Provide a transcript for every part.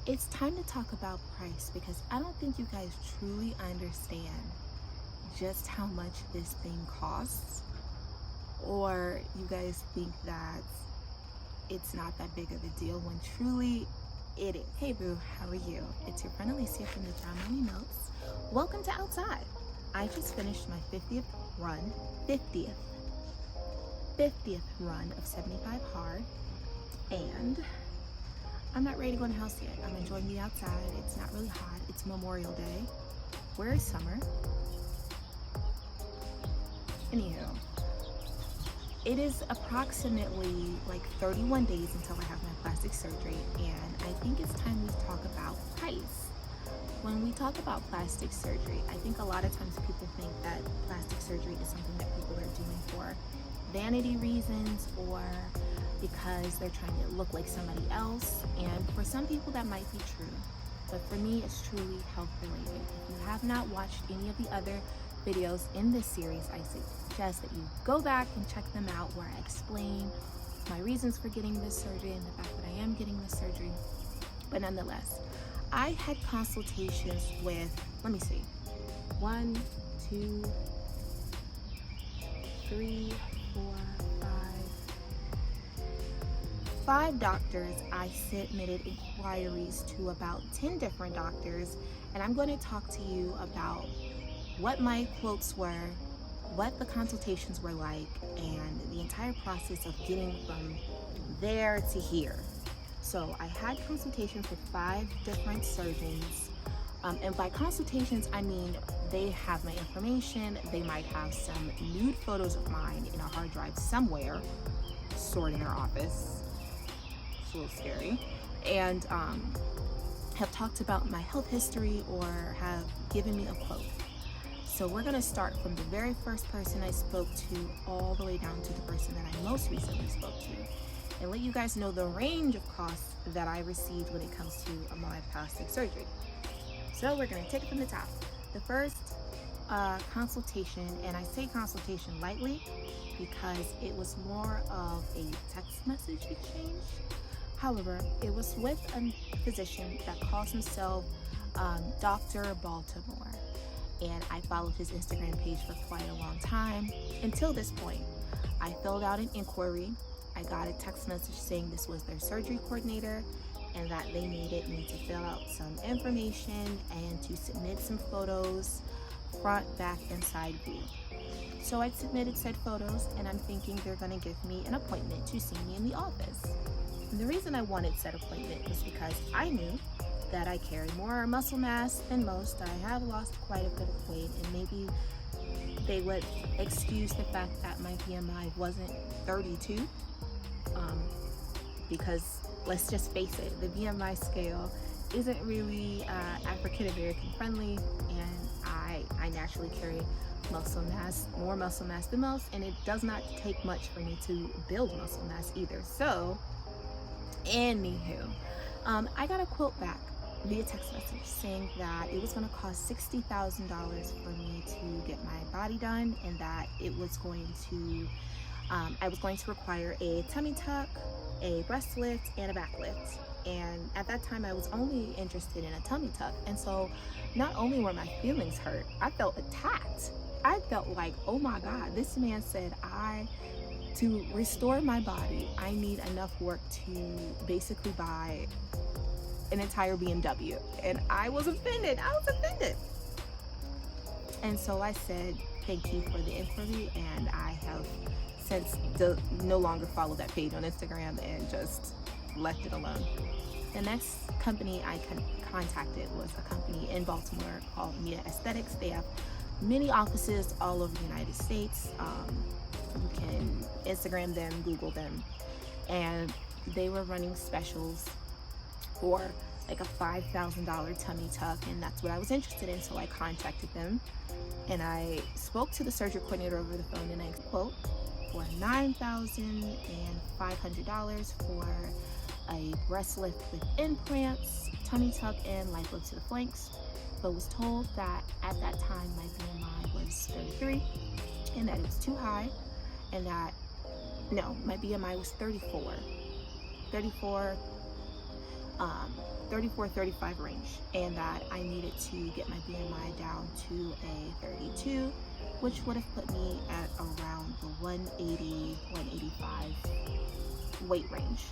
It's time to talk about price because I don't think you guys truly understand just how much this thing costs, or you guys think that it's not that big of a deal when truly it is. Hey boo, how are you? It's your friend Alicia from the John Money Notes. Welcome to Outside. I just finished my 50th run of 75 hard, and I'm not ready to go in the house yet. I'm enjoying the outside. It's not really hot. It's Memorial Day. Where is summer? Anywho, it is approximately like 31 days until I have my plastic surgery, and I think it's time we talk about price. When we talk about plastic surgery, I think a lot of times people think that plastic surgery is something that people are doing for vanity reasons or because they're trying to look like somebody else, and for some people that might be true, but for me it's truly health related. If you have not watched any of the other videos in this series, I suggest that you go back and check them out where I explain my reasons for getting this surgery and the fact that I am getting this surgery. But nonetheless, I had consultations with, let me see, 1, 2, 3, 4, 5 doctors. I submitted inquiries to about 10 different doctors, and I'm going to talk to you about what my quotes were, what the consultations were like, and the entire process of getting from there to here. So I had consultations with 5 different surgeons, and by consultations I mean they have my information. They might have some nude photos of mine in a hard drive somewhere stored in their office. It's a little scary. And have talked about my health history or have given me a quote. So we're going to start from the very first person I spoke to all the way down to the person that I most recently spoke to, and let you guys know the range of costs that I received when it comes to my plastic surgery. So we're going to take it from the top. The first consultation, and I say consultation lightly because it was more of a text message exchange. However, it was with a physician that calls himself Dr. Baltimore, and I followed his Instagram page for quite a long time until this point. I filled out an inquiry. I got a text message saying this was their surgery coordinator and that they needed me to fill out some information and to submit some photos, front, back, and side view. So I submitted said photos, and I'm thinking they're going to give me an appointment to see me in the office. And the reason I wanted said appointment was because I knew that I carry more muscle mass than most. I have lost quite a bit of weight, and maybe they would excuse the fact that my BMI wasn't 32, because let's just face it, the BMI scale isn't really African American friendly, and I naturally carry muscle mass, more muscle mass than most, and it does not take much for me to build muscle mass either. So anywho, I got a quote back via text message saying that it was going to cost $60,000 for me to get my body done, and that it was going to I was going to require a tummy tuck, a breast lift, and a back lift. And at that time I was only interested in a tummy tuck, and so not only were my feelings hurt, I felt attacked. I felt like, oh my god, this man said to restore my body, I need enough work to basically buy an entire BMW. And I was offended. And so I said, thank you for the inquiry, and I have since no longer followed that page on Instagram and just left it alone. The next company I contacted was a company in Baltimore called Mia Aesthetics. They have many offices all over the United States. You can Instagram them, Google them, and they were running specials for like a $5,000 tummy tuck, and that's what I was interested in. So I contacted them, and I spoke to the surgery coordinator over the phone, and I quote for $9,500 for a breast lift with implants, tummy tuck, and lipo to the flanks. But was told that at that time my BMI was 33 and that it was too high, and that no, my BMI was 34, 34, 35 range, and that I needed to get my BMI down to a 32, which would have put me at around the 180, 185 weight range.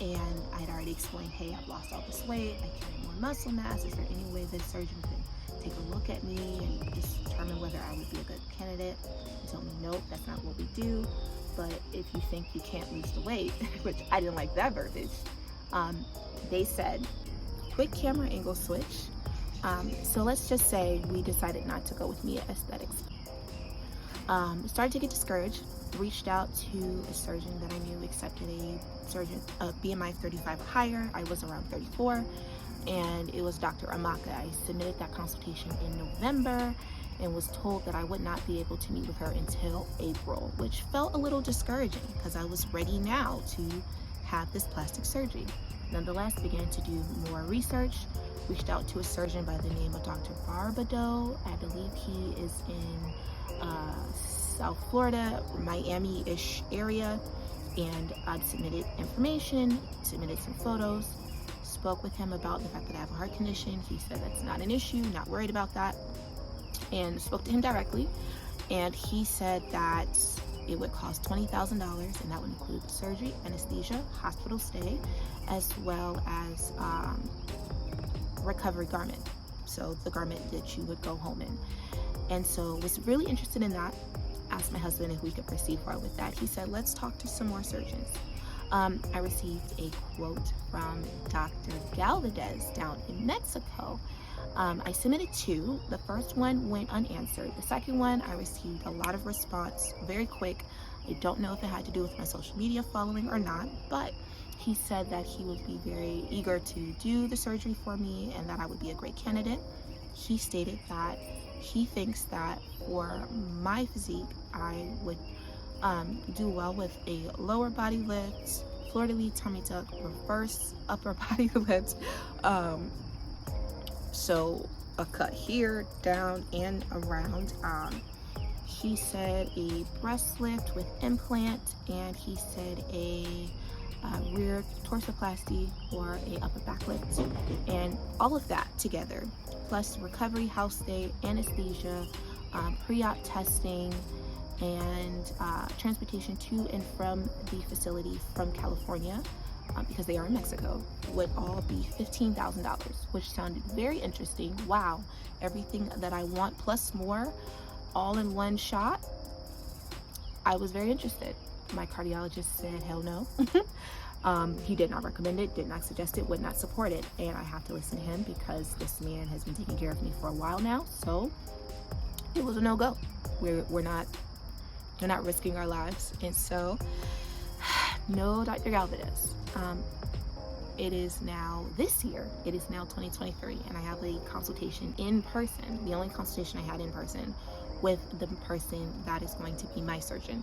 And I'd already explained, hey, I've lost all this weight, I carry more muscle mass. Is there any way the surgeon could take a look at me and just determine whether I would be a good candidate? He told me, nope, that's not what we do. But if you think you can't lose the weight, which I didn't like that verbiage, they said, quick camera angle switch. So let's just say we decided not to go with Mia Aesthetics. Started to get discouraged, reached out to a surgeon that I knew accepted a BMI 35 or higher. I was around 34, and it was Dr. Amaka. I submitted that consultation in November and was told that I would not be able to meet with her until April, which felt a little discouraging because I was ready now to have this plastic surgery. Nonetheless, began to do more research, reached out to a surgeon by the name of Dr. Barbado. I believe he is in South Florida, Miami-ish area, and I submitted information, submitted some photos, spoke with him about the fact that I have a heart condition. He said that's not an issue, not worried about that, and spoke to him directly, and he said that it would cost $20,000, and that would include surgery, anesthesia, hospital stay, as well as recovery garment, so the garment that you would go home in. And so was really interested in that. Asked my husband if we could proceed forward with that. He said, let's talk to some more surgeons. I received a quote from Dr. Galvez down in Mexico. I submitted two. The first one went unanswered. The second one, I received a lot of response very quick. I don't know if it had to do with my social media following or not, but he said that he would be very eager to do the surgery for me and that I would be a great candidate. He stated that he thinks that for my physique, I would do well with a lower body lift, fleur-de-lis, tummy tuck, reverse upper body lift. So a cut here, down, and around. He said a breast lift with implant, and he said a rear torsoplasty or a upper back lift, and all of that together, plus recovery, house stay, anesthesia, pre-op testing, and transportation to and from the facility from California, because they are in Mexico, would all be $15,000, which sounded very interesting. Wow, everything that I want plus more, all in one shot. I was very interested. My cardiologist said, hell no. He did not recommend it, did not suggest it, would not support it, and I have to listen to him because this man has been taking care of me for a while now. So it was a no-go. We're not risking our lives, and so no, Dr. Galvez. It is now this year. It is now 2023, and I have a consultation in person. The only consultation I had in person with the person that is going to be my surgeon.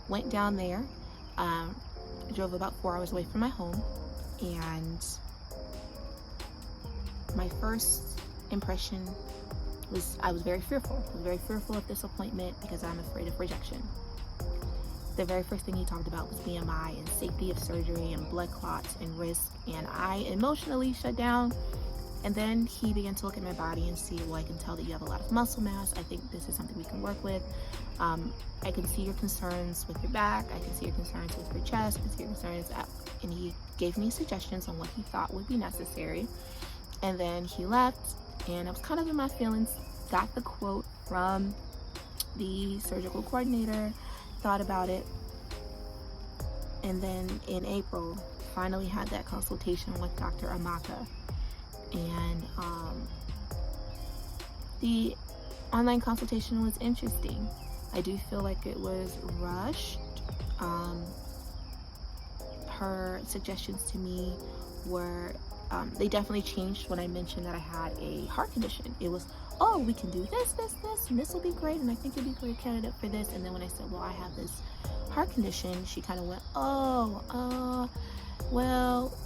Went down there. Drove about 4 hours away from my home, and my first impression was I was very fearful. I was very fearful of this appointment because I'm afraid of rejection. The very first thing he talked about was BMI and safety of surgery and blood clots and risk, and I emotionally shut down. And then he began to look at my body and see, well, I can tell that you have a lot of muscle mass. I think this is something we can work with. I can see your concerns with your back. I can see your concerns with your chest. I can see your concerns and he gave me suggestions on what he thought would be necessary. And then he left, and I was kind of in my feelings. Got the quote from the surgical coordinator, thought about it, and then in April, finally had that consultation with Dr. Amaka. And the online consultation was interesting. I do feel like it was rushed. Her suggestions to me were, they definitely changed when I mentioned that I had a heart condition. It was, oh, we can do this, and this will be great, and I think you'd be a great candidate for this. And then when I said, well, I have this heart condition, she kind of went, oh, well,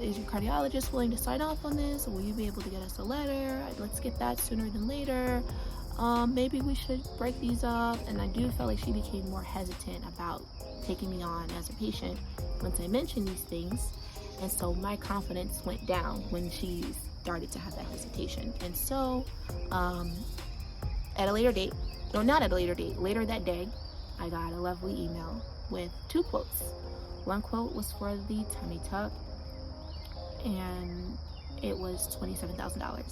is your cardiologist willing to sign off on this? Or will you be able to get us a letter? Let's get that sooner than later. Maybe we should break these up. And I do feel like she became more hesitant about taking me on as a patient once I mentioned these things. And so my confidence went down when she started to have that hesitation. And so at a later date, no, not at a later date, later that day, I got a lovely email with 2 quotes. One quote was for the tummy tuck, and it was $27,000.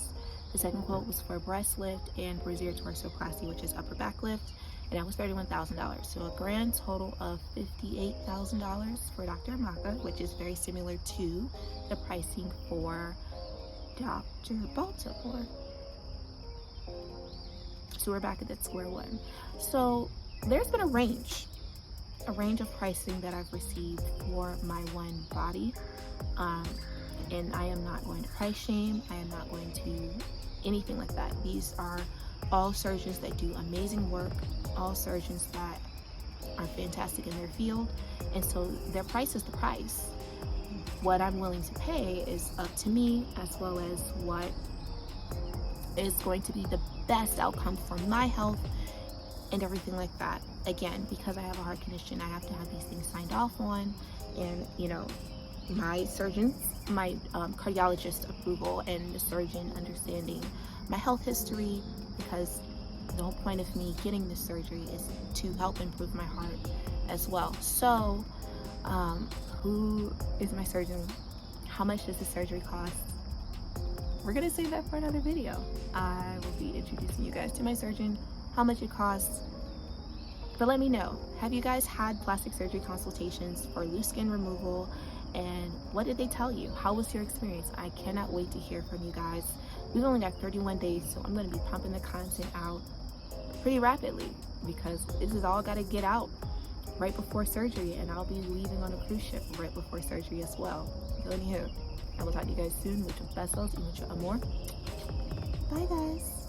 The second quote was for breast lift and brazier torsoplasty, which is upper back lift, and that was $31,000. So a grand total of $58,000 for Dr. Amaka, which is very similar to the pricing for Dr. Baltimore. So we're back at that square one. So there's been a range of pricing that I've received for my one body. And I am not going to price shame. I am not going to anything like that. These are all surgeons that do amazing work, all surgeons that are fantastic in their field. And so their price is the price. What I'm willing to pay is up to me, as well as what is going to be the best outcome for my health and everything like that. Again, because I have a heart condition, I have to have these things signed off on, and my surgeons, my cardiologist approval, and the surgeon understanding my health history, because the whole point of me getting this surgery is to help improve my heart as well. So who is my surgeon? How much does the surgery cost? We're gonna save that for another video. I will be introducing you guys to my surgeon, how much it costs. But let me know, have you guys had plastic surgery consultations for loose skin removal, and what did they tell you? How was your experience? I cannot wait to hear from you guys. We've only got 31 days, so I'm going to be pumping the content out pretty rapidly, because this is all got to get out right before surgery, and I'll be leaving on a cruise ship right before surgery as well. So anywho, I will talk to you guys soon. Muchos besos y mucho amor. Bye guys.